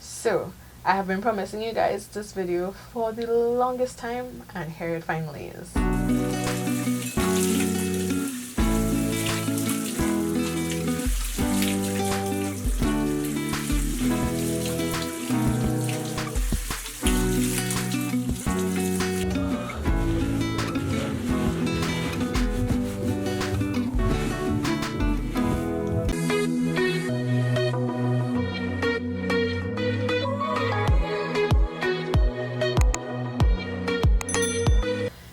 So, I have been promising you guys this video for the longest time, and here it finally is.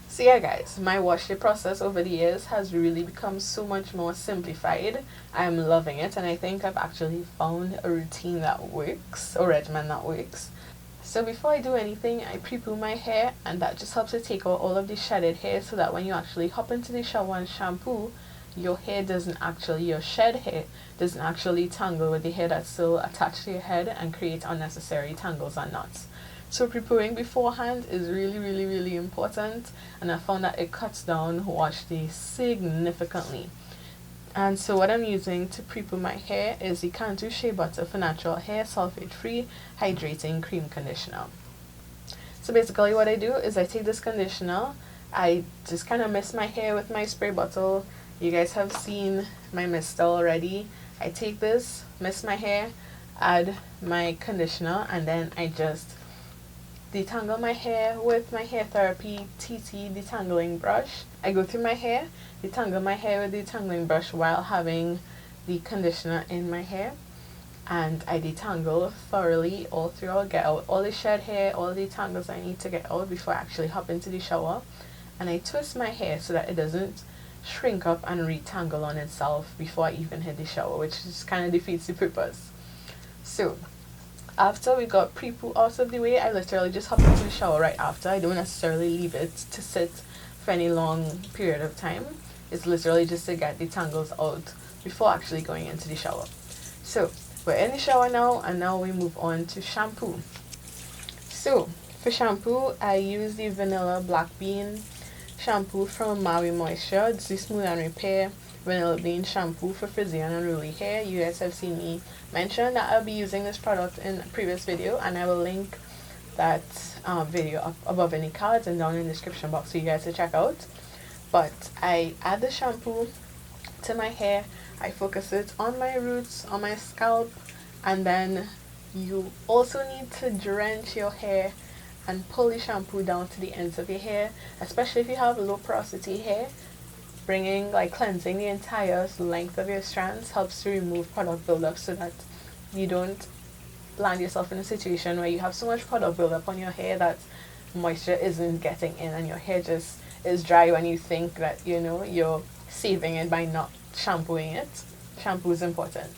So yeah guys, my wash day process over the years has really become so much more simplified. I'm loving it, and I think I've actually found a routine that works, a regimen that works. So before I do anything, I pre-poo my hair, and that just helps to take out all of the shedded hair so that when you actually hop into the shower and shampoo, your shed hair doesn't actually tangle with the hair that's still attached to your head and create unnecessary tangles and knots. So pre-pooing beforehand is really important, and I found that it cuts down wash day significantly. And so what I'm using to pre-poo my hair is the Cantu Shea Butter for Natural Hair Sulfate Free Hydrating Cream Conditioner. So basically what I do is I take this conditioner, I just kind of mist my hair with my spray bottle. You guys have seen my mister already. I take this, mist my hair, add my conditioner, and then I just detangle my hair with my hair therapy TT detangling brush. I go through my hair, detangle my hair with the detangling brush while having the conditioner in my hair, and I detangle thoroughly all throughout, get out all the shed hair, all the tangles I need to get out before I actually hop into the shower. And I twist my hair so that it doesn't shrink up and retangle on itself before I even hit the shower, which just kind of defeats the purpose. So after we got pre-poo out of the way, I literally just hop into the shower right after. I don't necessarily leave it to sit for any long period of time. It's literally just to get the tangles out before actually going into the shower. So we're in the shower now, and now we move on to shampoo. So for shampoo, I use the vanilla black bean shampoo from Maui Moisture. It's the Smooth and Repair vanilla bean shampoo for frizzy and unruly hair. You guys have seen me mention that I'll be using this product in a previous video, and I will link that video up above in the cards and down in the description box for you guys to check out. But I add the shampoo to my hair, I focus it on my roots, on my scalp, and then you also need to drench your hair and pull the shampoo down to the ends of your hair, especially if you have low porosity hair. Cleansing the entire length of your strands helps to remove product buildup so that you don't land yourself in a situation where you have so much product buildup on your hair that moisture isn't getting in and your hair just is dry when you think that you're saving it by not shampooing it. Shampoo is important.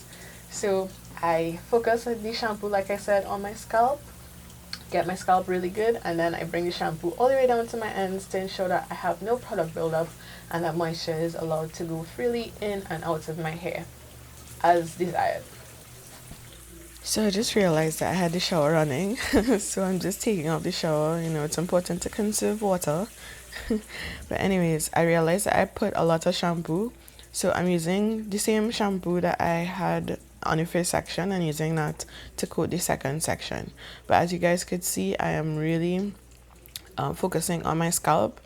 So I focus the shampoo, like I said, on my scalp, get my scalp really good, and then I bring the shampoo all the way down to my ends to ensure that I have no product buildup and that moisture is allowed to go freely in and out of my hair as desired. So I just realized that I had the shower running, so I'm just taking out the shower. It's important to conserve water. But anyways, I realized that I put a lot of shampoo, so I'm using the same shampoo that I had on the first section and using that to coat the second section. But as you guys could see, I am really focusing on my scalp.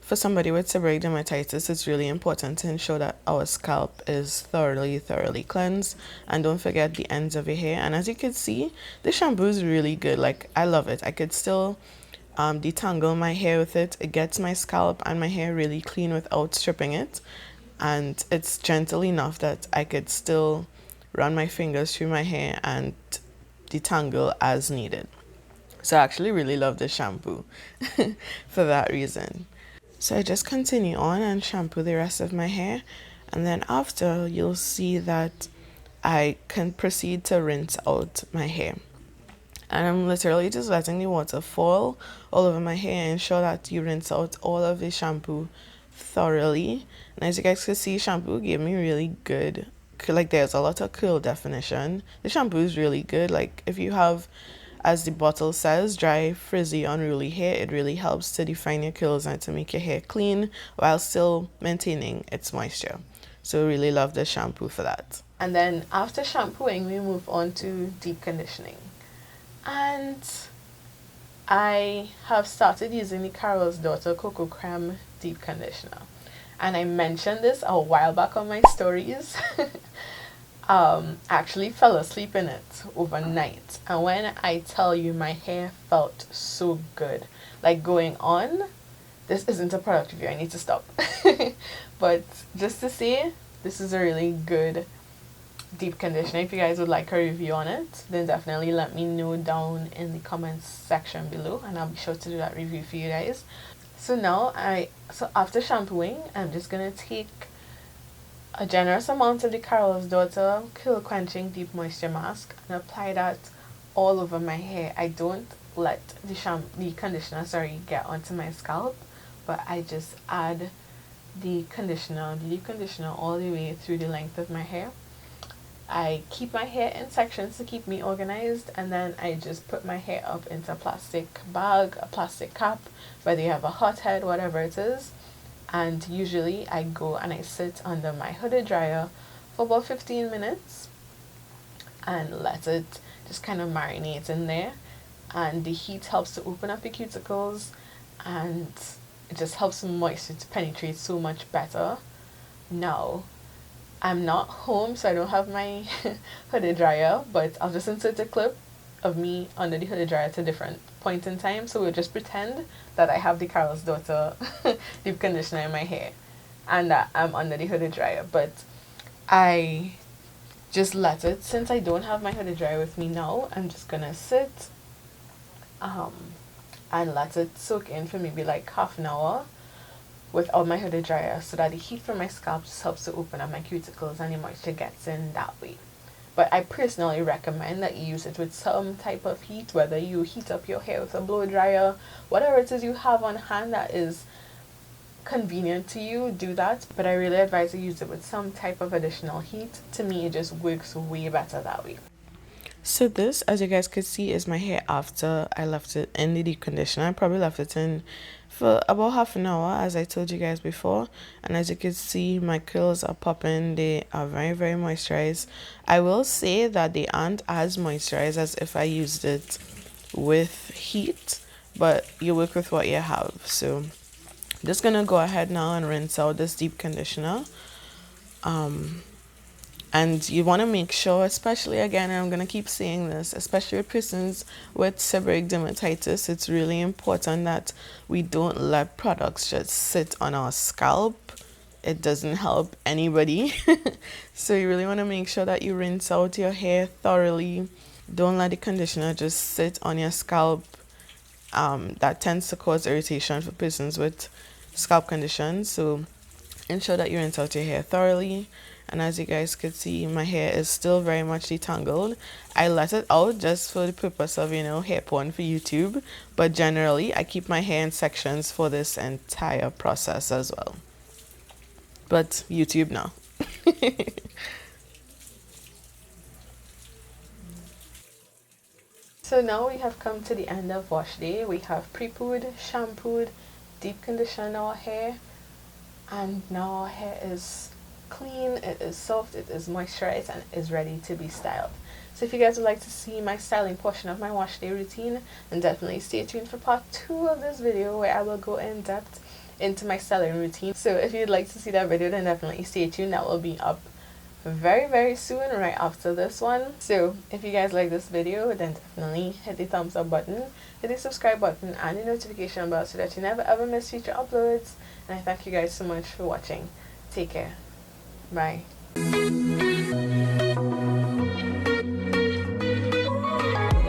For somebody with seborrheic dermatitis, it's really important to ensure that our scalp is thoroughly cleansed, and don't forget the ends of your hair. And as you can see, the shampoo is really good. Like, I love it. I could still detangle my hair with it. It gets my scalp and my hair really clean without stripping it, and it's gentle enough that I could still run my fingers through my hair and detangle as needed. So I actually really love this shampoo for that reason. So I just continue on and shampoo the rest of my hair, and then after, you'll see that I can proceed to rinse out my hair. And I'm literally just letting the water fall all over my hair and ensure that you rinse out all of the shampoo thoroughly. And as you guys can see, shampoo gave me really good, there's a lot of curl definition. The shampoo is really good. Like, if you have, as the bottle says, dry, frizzy, unruly hair, it really helps to define your curls and to make your hair clean while still maintaining its moisture. So really love the shampoo for that. And then after shampooing, we move on to deep conditioning. And I have started using the Carol's Daughter Cocoa Creme Deep Conditioner. And I mentioned this a while back on my stories. Actually fell asleep in it overnight. And when I tell you my hair felt so good, like going on, this isn't a product review, I need to stop. But just to say, this is a really good deep conditioner. If you guys would like a review on it, then definitely let me know down in the comments section below, and I'll be sure to do that review for you guys. So now so after shampooing, I'm just gonna take a generous amount of the Carol's Daughter Curl Quenching Deep Moisture Mask and apply that all over my hair. I don't let the conditioner get onto my scalp, but I just add the deep conditioner all the way through the length of my hair. I keep my hair in sections to keep me organized, and then I just put my hair up into a plastic bag, a plastic cap, whether you have a hot head, whatever it is. And usually I go and I sit under my hooded dryer for about 15 minutes and let it just kind of marinate in there. And the heat helps to open up the cuticles, and it just helps the moisture to penetrate so much better. Now, I'm not home, so I don't have my hooded dryer, but I'll just insert a clip of me under the hooded dryer at a different point in time. So we'll just pretend that I have the Carol's Daughter deep conditioner in my hair and that I'm under the hooded dryer. But I just let it, since I don't have my hooded dryer with me now, I'm just gonna sit and let it soak in for maybe like half an hour without my hooded dryer, so that the heat from my scalp just helps to open up my cuticles and the moisture gets in that way. But I personally recommend that you use it with some type of heat, whether you heat up your hair with a blow dryer, whatever it is you have on hand that is convenient to you, do that. But I really advise you use it with some type of additional heat. To me, it just works way better that way. So this, as you guys could see, is my hair after I left it in the deep conditioner. I probably left it in for about half an hour, as I told you guys before. And as you can see, my curls are popping. They are very, very moisturized. I will say that they aren't as moisturized as if I used it with heat, but you work with what you have. So I'm just gonna go ahead now and rinse out this deep conditioner. And you want to make sure, especially, again, I'm going to keep saying this, especially with persons with seborrheic dermatitis, it's really important that we don't let products just sit on our scalp. It doesn't help anybody. So you really want to make sure that you rinse out your hair thoroughly. Don't let the conditioner just sit on your scalp. That tends to cause irritation for persons with scalp conditions. So ensure that you rinse out your hair thoroughly. And as you guys could see, my hair is still very much detangled. I let it out just for the purpose of, hair porn for YouTube. But generally, I keep my hair in sections for this entire process as well. But YouTube now. So now we have come to the end of wash day. We have pre-pooed, shampooed, deep conditioned our hair. And now our hair is clean, it is soft, it is moisturized, and is ready to be styled. So if you guys would like to see my styling portion of my wash day routine, then definitely stay tuned for part 2 of this video, where I will go in depth into my styling routine. So if you'd like to see that video, then definitely stay tuned. That will be up very, very soon, right after this one. So if you guys like this video, then definitely hit the thumbs up button, hit the subscribe button, and the notification bell, so that you never ever miss future uploads. And I thank you guys so much for watching. Take care. Bye.